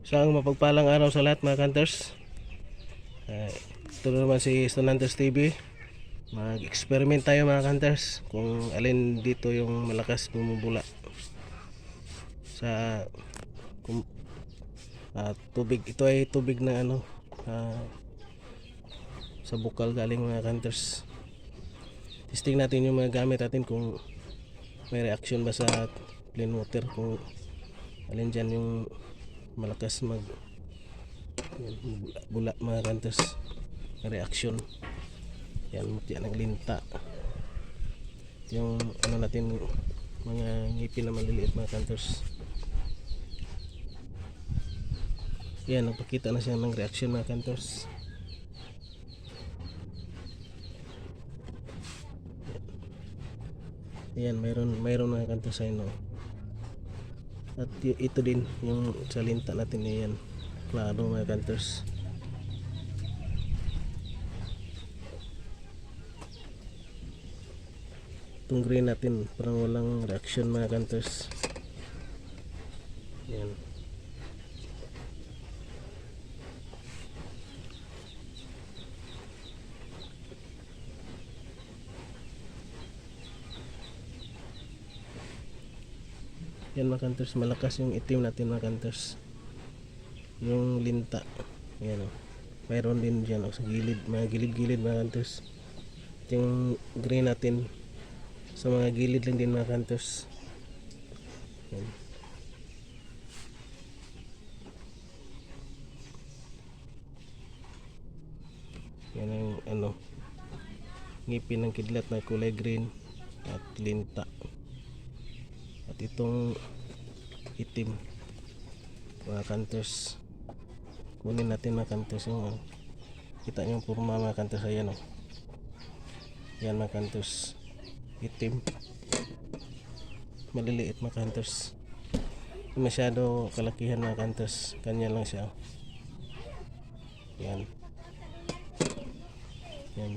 Isang mapagpalang araw sa lahat mga hunters. Ito naman si Stone Hunters TV. Mag-experiment tayo mga hunters kung alin dito yung malakas bumubula sa tubig. Ito ay tubig na sa bukal galing mga hunters. Testing natin yung mga gamit natin kung may reaction ba sa plain water, kung alin dyan yung malakas bula mga hunters, reaction. Yan ang linta, yung natin, mga ngipin na maliliit mga hunters. Yan, nagpakita na siya ng reaction mga hunters. Yan, mayroon mga hunters ay no. At ito din yung sa linta natin, yan klaro mga hunters. Itong green natin parang walang reaction mga hunters. Yan. Yan mga hunters, malakas yung itim natin mga hunters, yung linta. Yan o, mayroon din dyan sa gilid, mga gilid-gilid mga hunters. Yung green natin sa mga gilid lang din mga hunters. Yan. Yan ang ngipin ng kidlat na kulay green at linta. At itong itim mga hunters, kunin natin mga hunters yung kita nyo yung purma mga hunters. Ayan o, yan mga hunters, itim maliliit mga hunters, masyado kalakihan mga hunters, kanya lang siya. Yan, yan.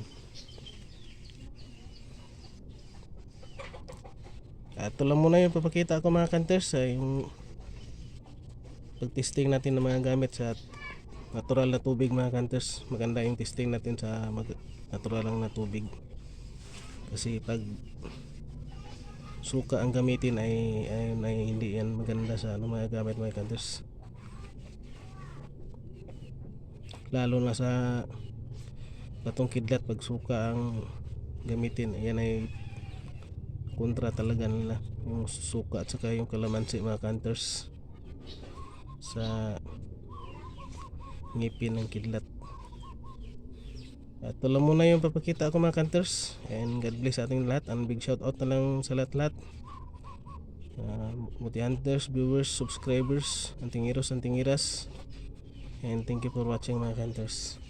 Ito lang muna yung papakita ko mga hunters, yung pag-testing natin ng mga gamit sa natural na tubig mga hunters. Maganda yung testing natin sa natural lang na tubig, kasi pag suka ang gamitin ay hindi yan maganda sa mga gamit mga hunters, lalo na sa batong kidlat. Pag suka ang gamitin, yan ay kontra talaga nila, yung suka at saka yung kalamansi mga hunters sa ngipin ng kidlat. At ito lang muna yung papakita ko mga hunters, and God bless sa ating lahat, and big shout out na lang sa lahat Muti hunters, viewers, subscribers, antingiros, antingiras, and thank you for watching mga hunters.